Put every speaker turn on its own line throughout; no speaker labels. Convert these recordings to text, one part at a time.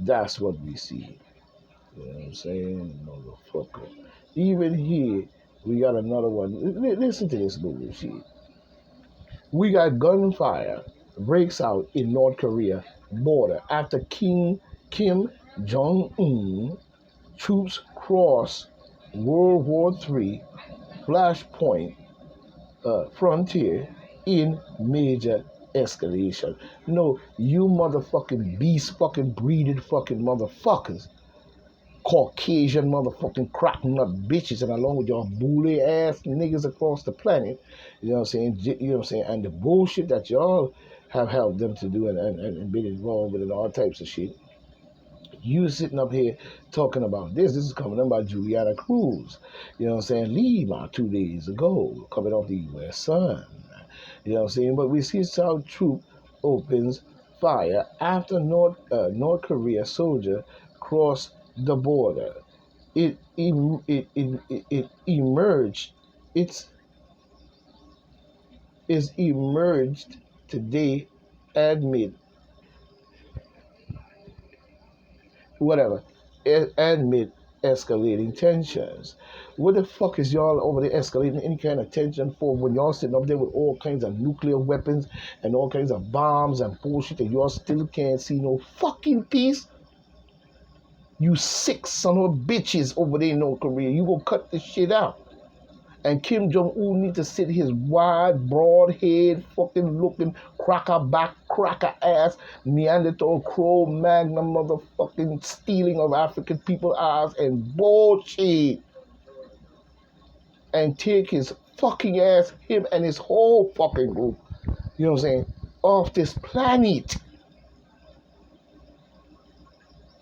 That's what we see. You know what I'm saying? Motherfucker. Even here, we got another one. Listen to this bullshit. We got gunfire breaks out in North Korea border after Kim Jong Un troops cross World War III flashpoint frontier in major escalation. No, you motherfucking beast fucking breeded fucking motherfuckers. Caucasian motherfucking crack nut bitches and along with your bully ass niggas across the planet. You know what I'm saying? You know what I'm saying? And the bullshit that y'all have helped them to do and been involved with and all types of shit. You sitting up here talking about this. This is coming up by Juliana Cruz. You know what I'm saying? Lima 2 days ago, coming off the U.S. Sun. You know what I'm saying? But we see South Troop opens fire after North Korea soldier crossed the border. It emerged. Is emerged today amid whatever amid escalating tensions. What the fuck is y'all over there escalating any kind of tension for when y'all sitting up there with all kinds of nuclear weapons and all kinds of bombs and bullshit and y'all still can't see no fucking peace? You sick son of bitches over there in North Korea. You gonna cut this shit out. And Kim Jong-un need to sit his wide, broad head, fucking looking, cracker back, cracker ass, Neanderthal, Crow, Magna motherfucking stealing of African people eyes and bullshit. And take his fucking ass, him and his whole fucking group, you know what I'm saying, off this planet.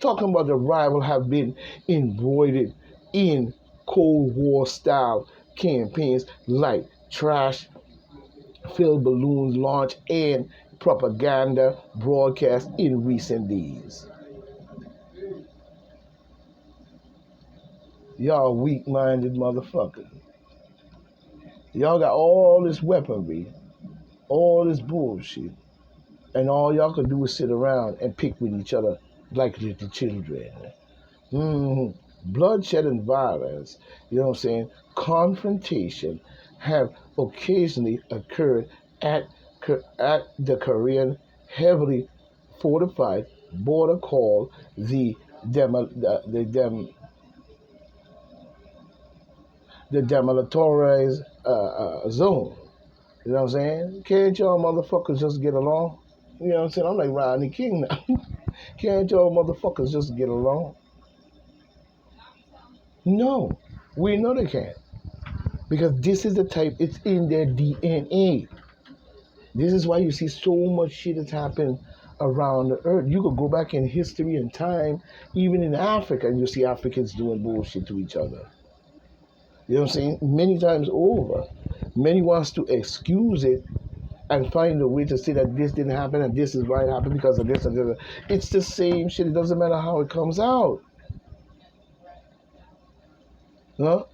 Talking about the rival have been embroidered in Cold War style campaigns like trash filled balloons launch and propaganda broadcast in recent days. Y'all weak-minded motherfuckers. Y'all got all this weaponry, all this bullshit, and all y'all can do is sit around and pick with each other like little children. Bloodshed and violence, you know what I'm saying, confrontation have occasionally occurred at the Korean heavily fortified border called the demilitarized zone. You know what I'm saying? Can't y'all motherfuckers just get along? You know what I'm saying? I'm like Rodney King now. Can't y'all motherfuckers just get along? No, we know they can't. Because this is the type, it's in their DNA. This is why you see so much shit that's happened around the earth. You could go back in history and time, even in Africa, and you see Africans doing bullshit to each other. You know what I'm saying? Many times over. Many wants to excuse it and find a way to say that this didn't happen and this is why it happened because of this and this. It's the same shit. It doesn't matter how it comes out. Huh?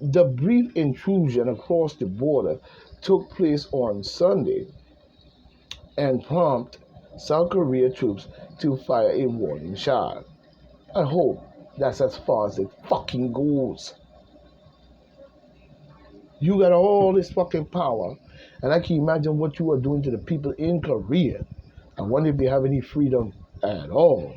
The brief intrusion across the border took place on Sunday and prompted South Korea troops to fire a warning shot. I hope that's as far as it fucking goes. You got all this fucking power, and I can imagine what you are doing to the people in Korea. I wonder if they have any freedom at all.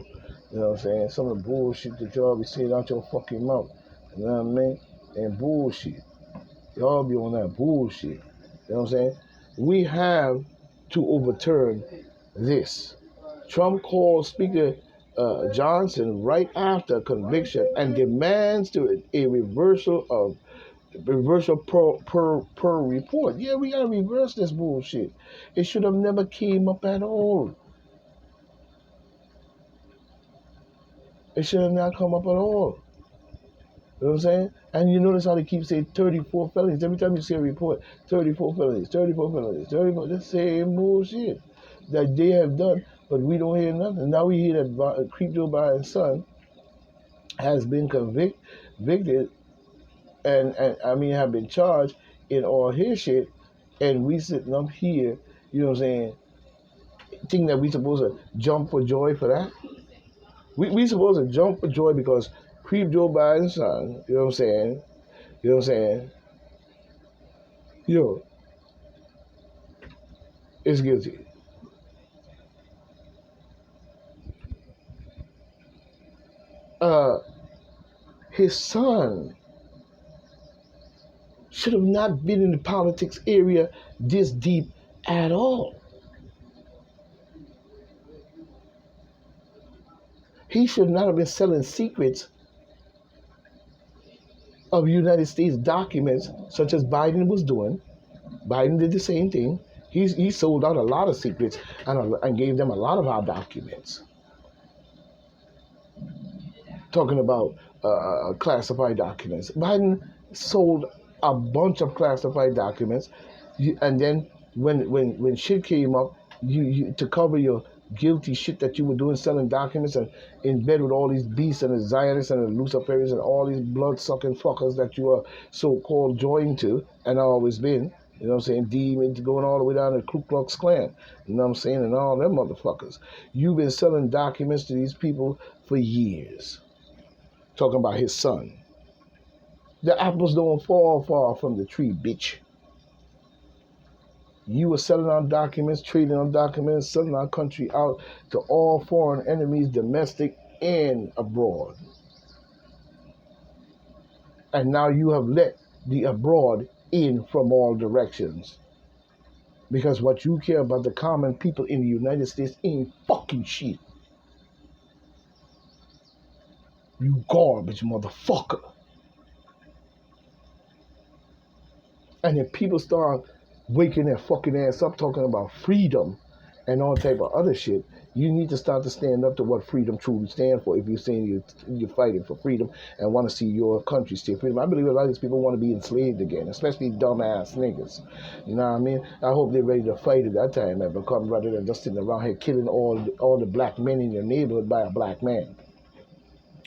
You know what I'm saying? Some of the bullshit that y'all be saying out your fucking mouth. You know what I mean? And bullshit. Y'all be on that bullshit. You know what I'm saying? We have to overturn this. Trump called Speaker Johnson right after conviction and demands a reversal per report. Yeah, we gotta reverse this bullshit. It should have never came up at all. It should have not come up at all. You know what I'm saying? And you notice how they keep saying 34 felonies. Every time you see a report, 34 felonies, 34 felonies, 34, the same bullshit that they have done, but we don't hear nothing. Now we hear that Creep Joe Biden's son has been convicted and I mean have been charged in all his shit, and we sitting up here, you know what I'm saying, think that we supposed to jump for joy for that? We supposed to jump for joy because Creep Joe Biden's son, you know what I'm saying? You know what I'm saying? Yo, is guilty. Uh, his son should have not been in the politics area this deep at all. He should not have been selling secrets of United States documents, such as Biden was doing. Biden did the same thing. He sold out a lot of secrets and gave them a lot of our documents. Talking about classified documents. Biden sold a bunch of classified documents, and then when shit came up, you to cover your guilty shit that you were doing, selling documents and in bed with all these beasts and the Zionists and the Luciferians and all these blood sucking fuckers that you are so called joined to and always been. You know what I'm saying? Demons going all the way down to the Ku Klux Klan. You know what I'm saying? And all them motherfuckers. You've been selling documents to these people for years. Talking about his son. The apples don't fall far from the tree, bitch. You were selling our documents, trading on documents, selling our country out to all foreign enemies, domestic and abroad. And now you have let the abroad in from all directions. Because what you care about the common people in the United States ain't fucking shit. You garbage motherfucker. And if people start waking their fucking ass up talking about freedom and all type of other shit, you need to start to stand up to what freedom truly stands for. If you're saying you're fighting for freedom and want to see your country stay freedom, I believe a lot of these people want to be enslaved again, especially dumbass niggas. You know what I mean? I hope they're ready to fight at that time and become rather than just sitting around here killing all the black men in your neighborhood by a black man.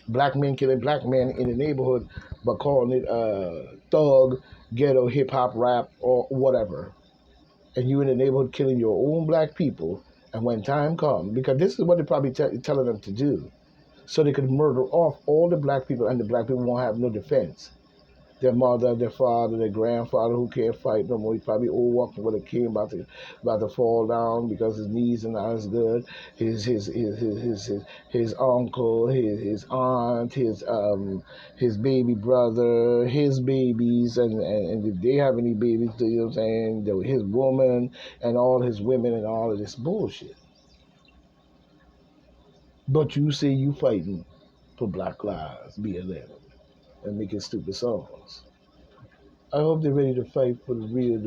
Black men killing black men in the neighborhood, but calling it thug, ghetto, hip hop, rap, or whatever. And you in the neighborhood killing your own black people. And when time comes, because this is what they're probably telling them to do, so they could murder off all the black people, and the black people won't have no defense. Their mother, their father, their grandfather who can't fight no more. He probably old walking with a cane about to fall down because his knees are not as good. His uncle, his aunt, his baby brother, his babies, and if they have any babies, you know what I'm saying? His woman and all his women and all of this bullshit. But you say you fighting for Black Lives, BLM, and making stupid songs. I hope they're ready to fight for the real,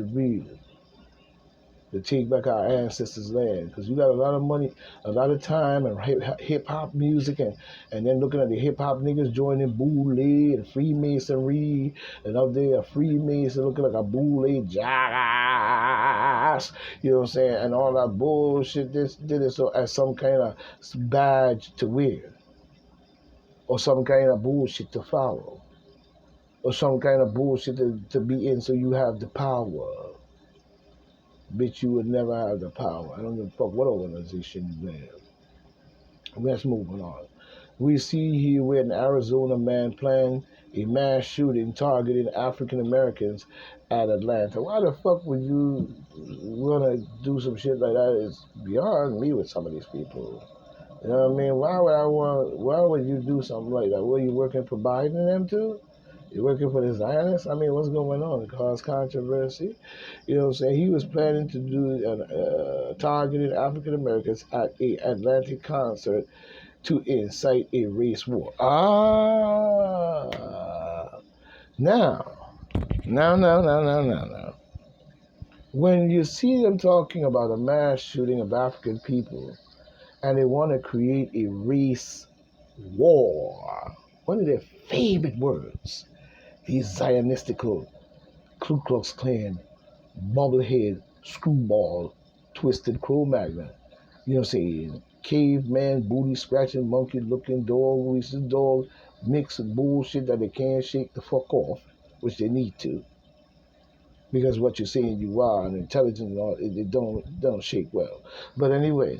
to take back our ancestors' land. Because you got a lot of money, a lot of time, and hip hop music, and then looking at the hip hop niggas joining Boule and Freemasonry, and up there a Freemason looking like a Boule jackass, you know what I'm saying, and all that bullshit. This did it so as some kind of badge to wear, or some kind of bullshit to follow, or some kind of bullshit to be in so you have the power. Bitch, you would never have the power. I don't give a fuck what organization you have. Let's move on. We see here where an Arizona man planned a mass shooting targeting African Americans at Atlanta. Why the fuck would you want to do some shit like that? It's beyond me with some of these people. You know what I mean? Why would you do something like that? Were you working for Biden and them too? You working for the Zionists? I mean, what's going on? It caused controversy. You know what I'm saying? He was planning to do targeted African Americans at a Atlantic concert to incite a race war. Now. When you see them talking about a mass shooting of African people and they want to create a race war, one of their favorite words, these Zionistical Ku Klux Klan, bubblehead, screwball, twisted Cro-Magnon, you know what I'm saying? Caveman, booty scratching, monkey looking dog, racist dog, mix of bullshit that they can't shake the fuck off, which they need to. Because what you're saying you are and intelligent and all, it don't shake well. But anyway,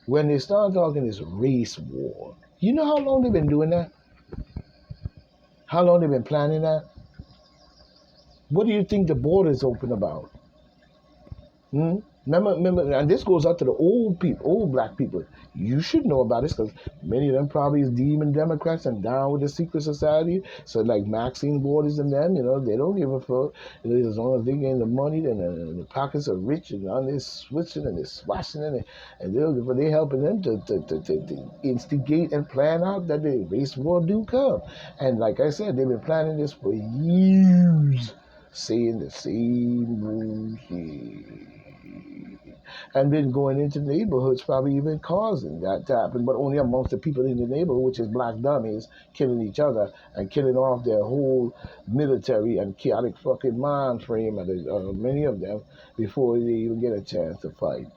when they start talking this race war, You know how long they've been doing that? How long they've been planning that? What do you think the border is open about? Hmm? Remember, and this goes out to the old people, old black people. You should know about this because many of them probably is demon Democrats and down with the secret society. So like Maxine Waters and them, they don't give a fuck. As long as they getting the money, then the pockets are rich, and on they're switching and they're swashing and they helping them to instigate and plan out that the race war do come. And like I said, they've been planning this for years, saying the same bullshit and then going into neighborhoods, probably even causing that to happen, but only amongst the people in the neighborhood, which is black dummies killing each other and killing off their whole military and chaotic fucking mind frame, and many of them, before they even get a chance to fight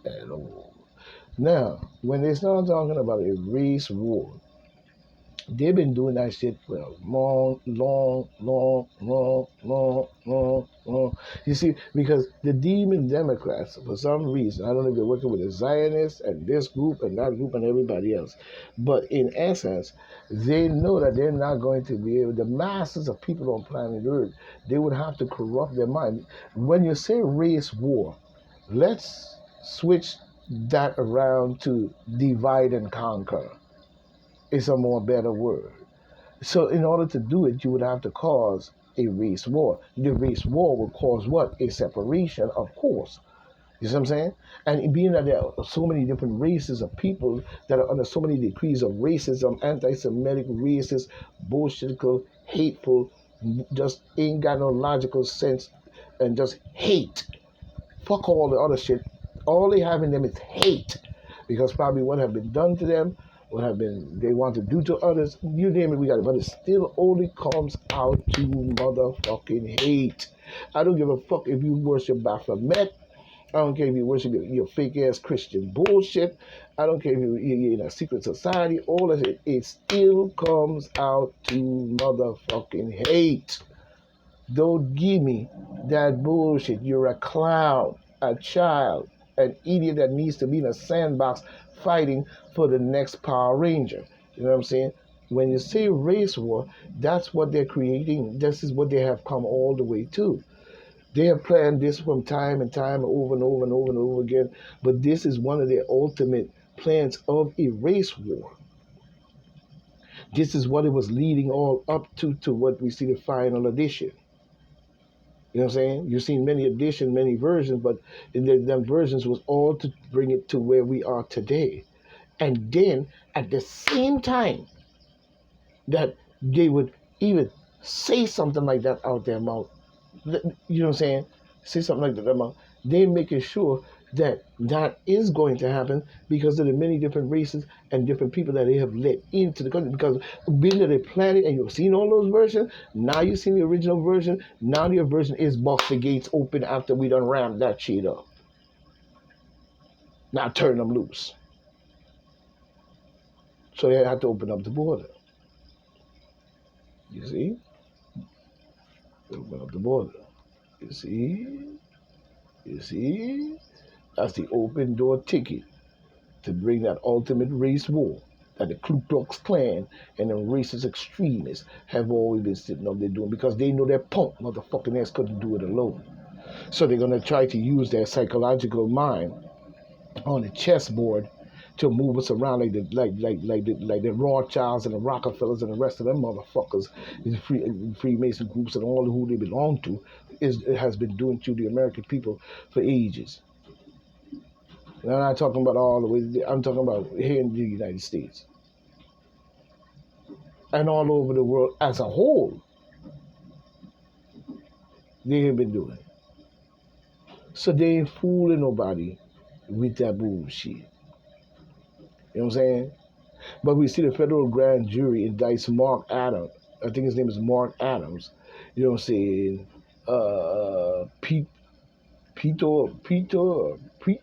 at all. Now, when they start talking about a race war, they've been doing that shit for a long, long, long, long, long, long, long. You see, because the demon Democrats, for some reason, I don't know if they're working with the Zionists and this group and that group and everybody else, but in essence, they know that they're not going to be able, the masses of people on planet Earth, they would have to corrupt their mind. When you say race war, let's switch that around to divide and conquer. It's a more better word. So in order to do it, you would have to cause a race war. The race war will cause what? A separation, of course. You see what I'm saying? And being that there are so many different races of people that are under so many degrees of racism, anti-Semitic, racist, bullshitical, hateful, just ain't got no logical sense, and just hate. Fuck all the other shit. All they have in them is hate, because probably what have been done to them, what have been they want to do to others. You name it, we got it. But it still only comes out to motherfucking hate. I don't give a fuck if you worship Baphomet. I don't care if you worship your fake ass Christian bullshit. I don't care if you're in a secret society. All of it, it still comes out to motherfucking hate. Don't give me that bullshit. You're a clown, a child, an idiot that needs to be in a sandbox fighting for the next Power Ranger. You know what I'm saying? When you say race war, that's what they're creating. This is what they have come all the way to. They have planned this from time and time, over and over and over and over again. But this is one of their ultimate plans of a race war. This is what it was leading all up to what we see the final edition. You know what I'm saying? You've seen many editions, many versions, but in them versions was all to bring it to where we are today. And then at the same time that they would even say something like that out their mouth, you know what I'm saying? Say something like that out their mouth. They're making sure that that is going to happen because of the many different races and different people that they have let into the country. Because being that they planned it and you've seen all those versions, now you've seen the original version, now the version is bust the gates open after we done rammed that shit up. Now turn them loose. So they have to open up the border. You see? Open up the border. You see? You see? That's the open door ticket to bring that ultimate race war that the Ku Klux Klan and the racist extremists have always been sitting up there doing, because they know their punk motherfucking ass couldn't do it alone. So they're gonna try to use their psychological mind on the chessboard to move us around like the Rothschilds and the Rockefellers and the rest of them motherfuckers, the Freemason groups and all who they belong to, has been doing to the American people for ages. And I'm not talking about all the way. I'm talking about here in the United States and all over the world as a whole. They have been doing. So they ain't fooling nobody with that bullshit. You know what I'm saying? But we see the federal grand jury indicts Mark Adams. I think his name is Mark Adams. You know what I'm saying? Pete, Pito,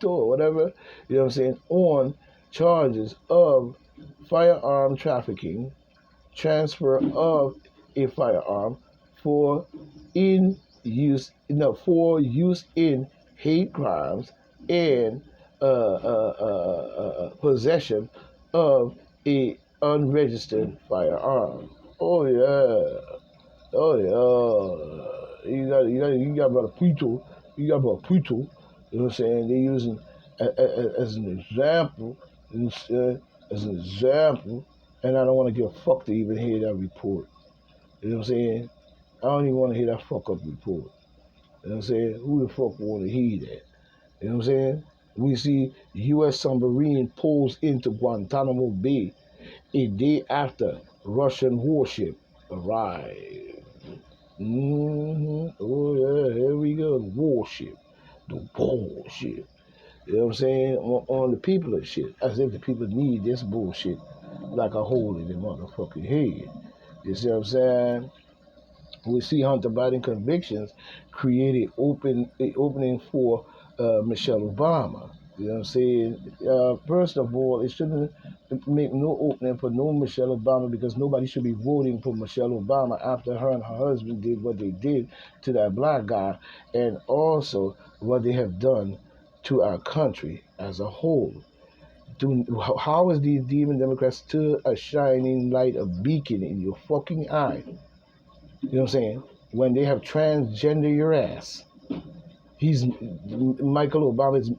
or whatever. You know what I'm saying? On charges of firearm trafficking, transfer of a firearm for for use in hate crimes, and possession of a unregistered firearm. Oh yeah. Oh yeah. You got about a Puto. You got about a Puto. You know what I'm saying? They're using as an example, as an example, and I don't want to give a fuck to even hear that report. You know what I'm saying? I don't even want to hear that fuck up report. You know what I'm saying? Who the fuck want to hear that? You know what I'm saying? We see U.S. submarine pulls into Guantanamo Bay a day after Russian warship arrived. Oh yeah, here we go. The warship. The bullshit. You know what I'm saying? On the people of shit. As if the people need this bullshit like a hole in their motherfucking head. You see what I'm saying? We see Hunter Biden convictions create a opening for Michelle Obama. You know what I'm saying? First of all, it shouldn't make no opening for no Michelle Obama because nobody should be voting for Michelle Obama after her and her husband did what they did to that black guy and also what they have done to our country as a whole. How is these demon Democrats still a shining light, a beacon in your fucking eye? You know what I'm saying? When they have transgender your ass. He's Michael Obama's,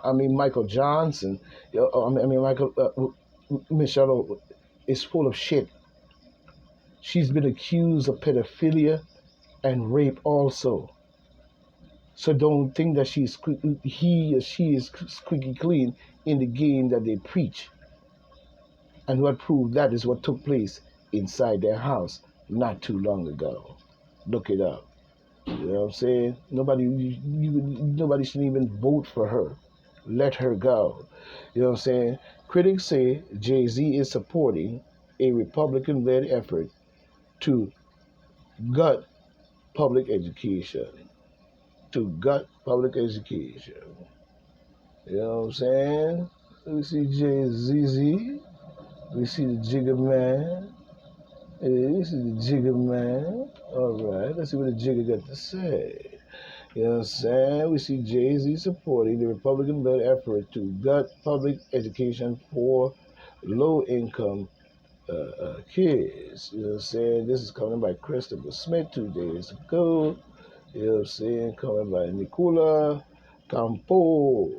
I mean, Michael Johnson, Michael, Michelle is full of shit. She's been accused of pedophilia and rape also. So don't think that he or she is squeaky clean in the game that they preach. And what proved that is what took place inside their house not too long ago. Look it up. You know what I'm saying? Nobody should even vote for her. Let her go. You know what I'm saying? Critics say Jay-Z is supporting a Republican-led effort to gut public education. To gut public education. You know what I'm saying? We see Jay-Z. We see the Jigga Man. Yeah, we see the Jigga Man. All right, let's see what the Jigga got to say. You know what I'm saying? We see Jay-Z supporting the Republican-led effort to gut public education for low-income kids. You know what I'm saying? This is coming by Christopher Smith 2 days ago. You know what I'm saying? Coming by Nicola Campo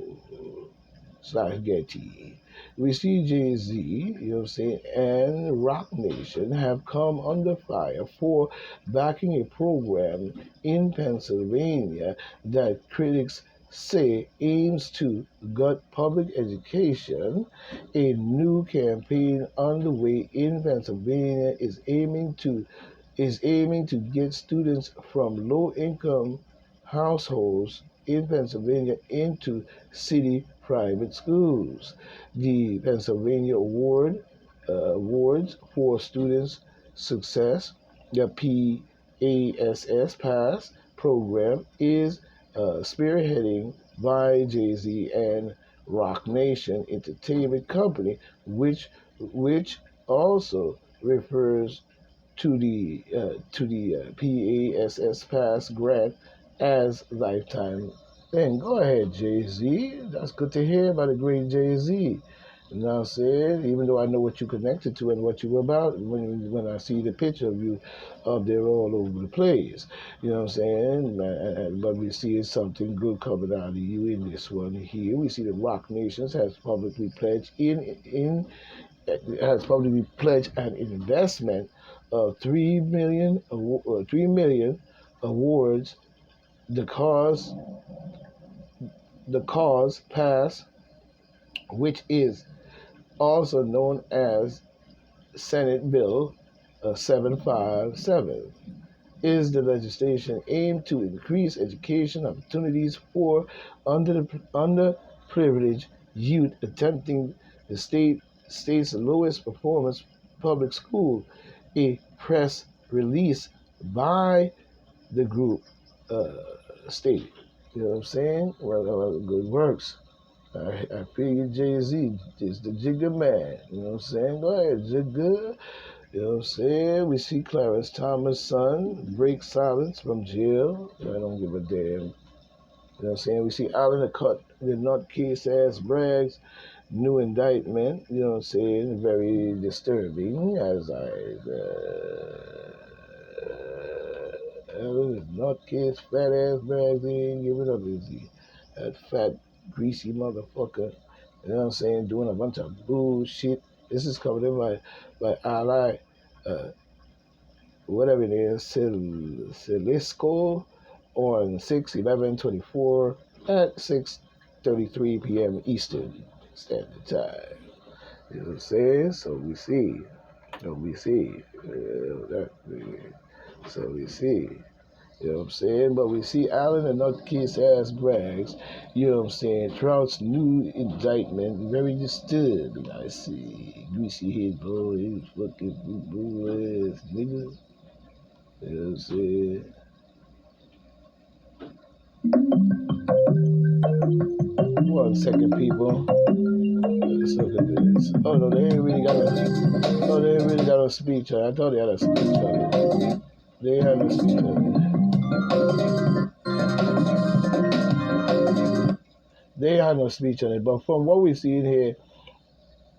/Getty. We see Jay-Z, you know what I'm saying, and Rock Nation have come under fire for backing a program in Pennsylvania that critics say aims to gut public education. A new campaign underway in Pennsylvania is aiming to get students from low-income households in Pennsylvania into city private schools. The Pennsylvania Awards for Students Success, the PASS program, is spearheading by Jay-Z and Rock Nation Entertainment Company, which also refers to the PASS Pass grant as lifetime thing. Go ahead, Jay Z. That's good to hear about the great Jay Z. You know what I'm saying? Even though I know what you connected to and what you were about, when I see the picture of you up there all over the place, you know what I'm saying? But we see something good coming out of you in this one here. We see the Rock Nations has publicly pledged an investment of 3 million awards the cause pass, which is also known as Senate Bill 757, is the legislation aimed to increase education opportunities for underprivileged youth attempting the state's lowest performance public school. A press release by the group uh, stated. You know what I'm saying? Well, good works. I feel you, Jay-Z is the Jigga man. You know what I'm saying? Go ahead, Jigga. You know what I'm saying? We see Clarence Thomas' son break silence from jail. I don't give a damn. You know what I'm saying? We see Allen the nutcase ass brags new indictment, you know what I'm saying, very disturbing as nutcase, fat ass bags, they ain't giving up, is he? That fat, greasy motherfucker, you know what I'm saying, doing a bunch of bullshit. This is coming in by ally, uh, whatever it is, Silisco on 6/11/24 at 6:33 p.m. Eastern Standard Time. You know what I'm saying? So we see. So we see. So we see. You know what I'm saying? But we see Allen and nutcase ass brags, you know what I'm saying? Trout's new indictment, very disturbing, I see. Greasy head boy, fucking boo ass niggas. You know what I'm saying? One second, people. Let's look at this. Oh no, they ain't really got a. Oh, they ain't really got a speech on it. I thought they had a speech on it. They had a speech on it. They had no speech on it. But from what we see in here,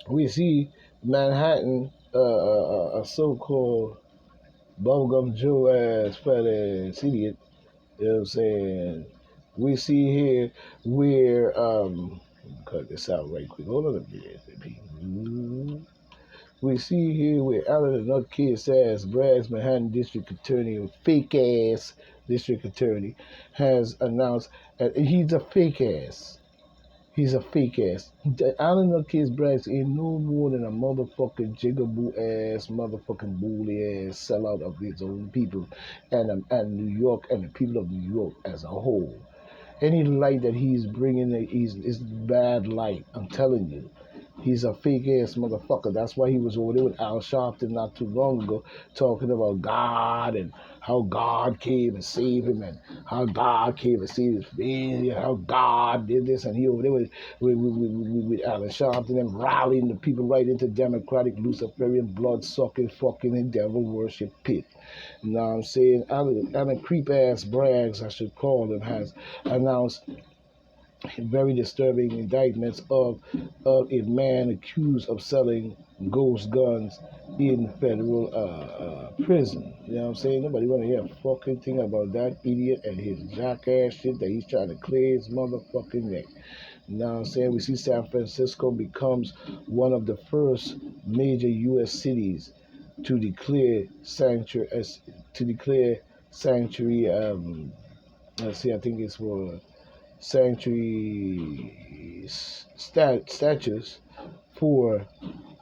we see Manhattan, a so-called bubblegum Joe ass fat ass idiot. You know what I'm saying? We see here where cut this out right quick. Hold on a minute, people. We see here where Allen and nutcase ass brags Manhattan District Attorney, fake ass District Attorney, has announced that he's a fake ass. He's a fake ass. Allen nutcase brags ain't no more than a motherfucking jigaboo ass, motherfucking bully ass sellout of his own people and New York and the people of New York as a whole. Any light that he's bringing is bad light. I'm telling you. He's a fake ass motherfucker. That's why he was over there with Al Sharpton not too long ago talking about God and how God came and saved him and how God came and saved his family and how God did this. And he over there with Al Sharpton and rallying the people right into Democratic, Luciferian, blood-sucking, fucking and devil worship pit. You know what I'm saying? Alan creep ass brags, I should call him, has announced very disturbing indictments of a man accused of selling ghost guns in federal prison. You know what I'm saying? Nobody want to hear a fucking thing about that idiot and his jackass shit that he's trying to clear his motherfucking neck. You know what I'm saying? We see San Francisco becomes one of the first major U.S. cities to declare sanctuary. Let's see, I think it's for sanctuary statues for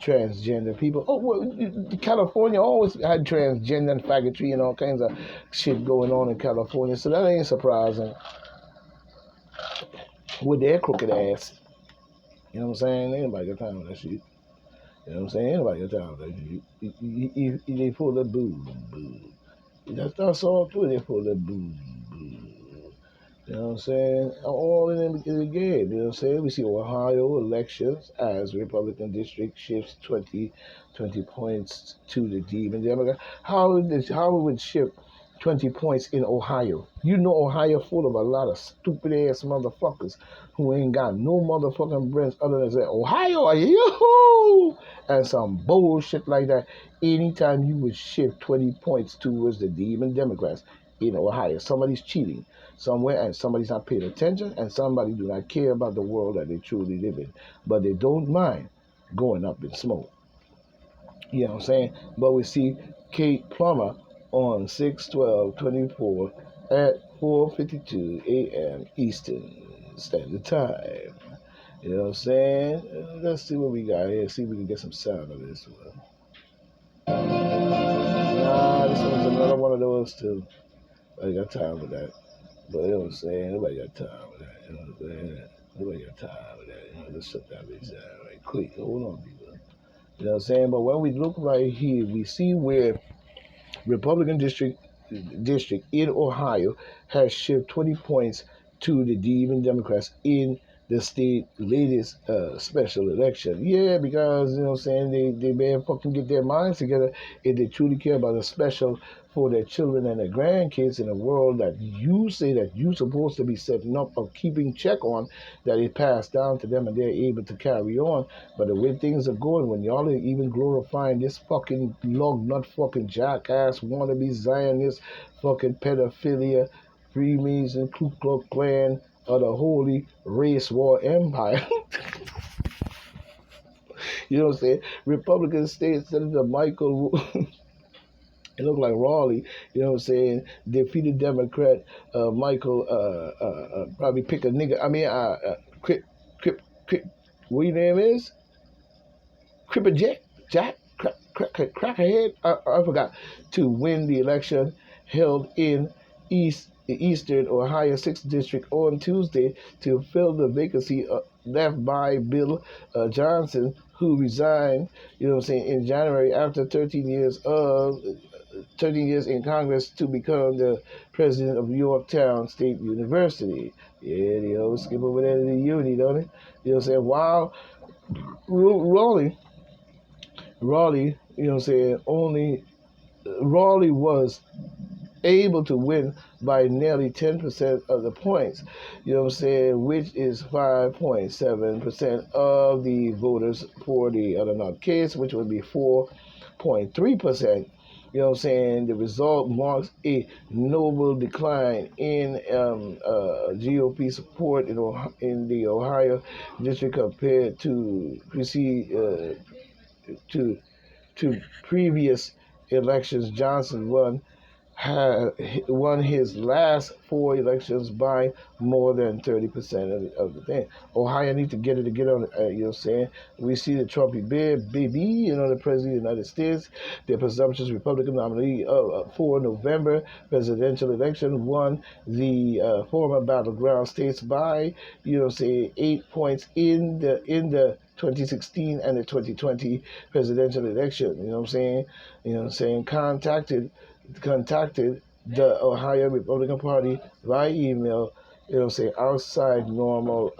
transgender people. Oh, well, California always had transgender and faggotry and all kinds of shit going on in California, so that ain't surprising with their crooked ass. You know what I'm saying? Ain't nobody got time for that shit. You know what I'm saying? Ain't nobody got time for that shit. They pull the boo. That's all through. They pull the boo. You know what I'm saying? All in the game. You know what I'm saying? We see Ohio elections as Republican district shifts 20 points to the Demon Democrat. How it would shift 20 points in Ohio? You know Ohio full of a lot of stupid ass motherfuckers who ain't got no motherfucking brains other than say, Ohio, yoo-hoo! And some bullshit like that. Anytime you would shift 20 points towards the Demon Democrats in Ohio, somebody's cheating somewhere and somebody's not paying attention and somebody do not care about the world that they truly live in, but they don't mind going up in smoke. You know what I'm saying? But we see Kate Plummer on 6/12/24 at 4:52 a.m. Eastern Standard Time. You know what I'm saying? Let's see what we got here. See if we can get some sound of this one. Nah, this one's another one of those too. I got time for that. But you know what I'm saying? Nobody got time for that. You know what I'm saying? Nobody got time for that. You know, let's shut that bitch down right quick. Hold on, people. You know what I'm saying? But when we look right here, we see where Republican district in Ohio has shifted 20 points to the even Democrats in the state latest special election. Yeah, because you know what I'm saying, they better fucking get their minds together if they truly care about a special for their children and their grandkids in a world that you say that you supposed to be setting up or keeping check on, that it passed down to them and they're able to carry on. But the way things are going, when y'all are even glorifying this fucking lug nut fucking jackass wannabe Zionist fucking pedophilia, Freemason, Ku Klux Klan, of the holy race war empire. You know what I'm saying? Republican State Senator Michael, it looked like Raleigh, you know what I'm saying, defeated Democrat Michael, probably pick a nigga, I mean, what your name is? Cripper Jack, Crackerhead, I forgot, to win the election held in Eastern Ohio 6th District on Tuesday to fill the vacancy left by Bill Johnson, who resigned, you know what I'm saying, in January after 13 years in Congress to become the president of Yorktown State University. Yeah, they always skip over there to the uni, don't they? You know what I'm saying? While Raleigh, you know what I'm saying, only Raleigh was able to win by nearly 10% of the points, you know what I'm saying, which is 5.7% of the voters for the other not case, which would be 4.3%. You know what I'm saying? The result marks a notable decline in GOP support in the Ohio district compared to to to previous elections. Johnson had won his last four elections by more than 30% of the thing. Ohio need to get it to get on it, you know what I'm saying? We see the Trumpy bear, baby, you know, the President of the United States, the presumptuous Republican nominee for November presidential election, won the former battleground states by, you know what I'm saying, 8 points in the 2016 and the 2020 presidential election, you know what I'm saying? You know what I'm saying? Contacted the Ohio Republican Party by email, you know what I'm saying, outside normal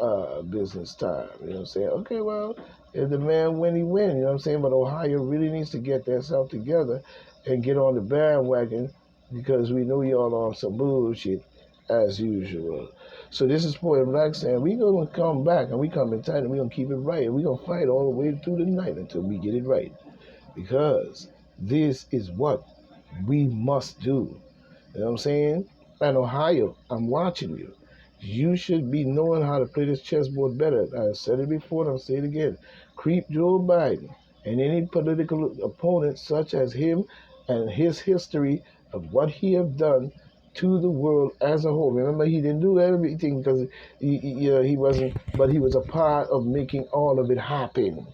business time. You know what I'm saying? Okay, well, if the man win, he win, you know what I'm saying? But Ohio really needs to get themselves together and get on the bandwagon because we know y'all on some bullshit as usual. So this is Boy Black saying we gonna come back and we coming tight and we gonna keep it right and we gonna fight all the way through the night until we get it right. Because this is what we must do. You know what I'm saying? And Ohio, I'm watching you. You should be knowing how to play this chessboard better. I said it before and I'll say it again. Creep Joe Biden and any political opponent such as him and his history of what he have done to the world as a whole. Remember, he didn't do everything because he wasn't, but he was a part of making all of it happen.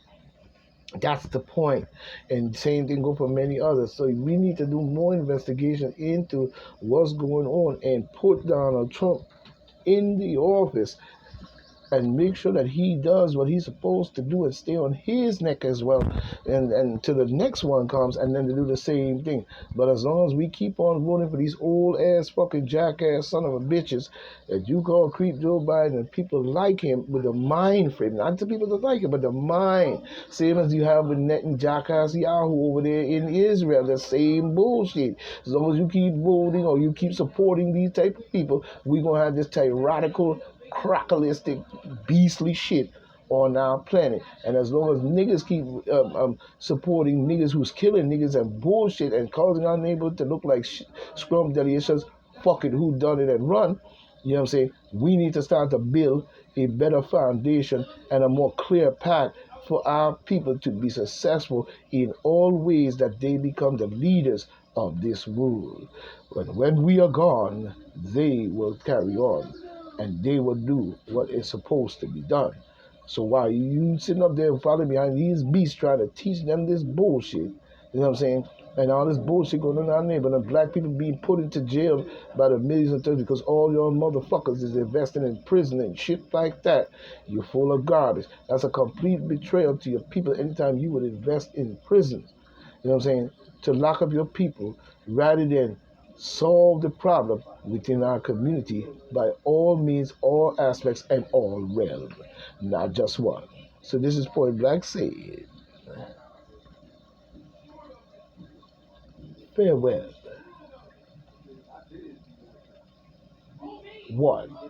That's the point. And same thing go for many others. So we need to do more investigation into what's going on and put Donald Trump in the office and make sure that he does what he's supposed to do and stay on his neck as well, and till the next one comes, and then to do the same thing. But as long as we keep on voting for these old ass fucking jackass son of a bitches that you call creep Joe Biden and people like him with the mind frame, not the people that like him, but the mind, same as you have with Net and jackass Yahoo over there in Israel, the same bullshit. As long as you keep voting or you keep supporting these type of people, we're gonna have this tyrannical, crocalistic, beastly shit on our planet. And as long as niggas keep supporting niggas who's killing niggas and bullshit and causing our neighborhood to look like scrum daddy, it's just fuck it, who done it and run. You know what I'm saying? We need to start to build a better foundation and a more clear path for our people to be successful in all ways that they become the leaders of this world. But when we are gone, they will carry on and they will do what is supposed to be done. So while you sitting up there and following behind these beasts trying to teach them this bullshit, you know what I'm saying? And all this bullshit going on out there, but the black people being put into jail by the millions and things because all your motherfuckers is investing in prison and shit like that. You're full of garbage. That's a complete betrayal to your people anytime you would invest in prisons. You know what I'm saying? To lock up your people rather than solve the problem within our community by all means, all aspects, and all realms, not just one. So this is Point Blank said, farewell. One.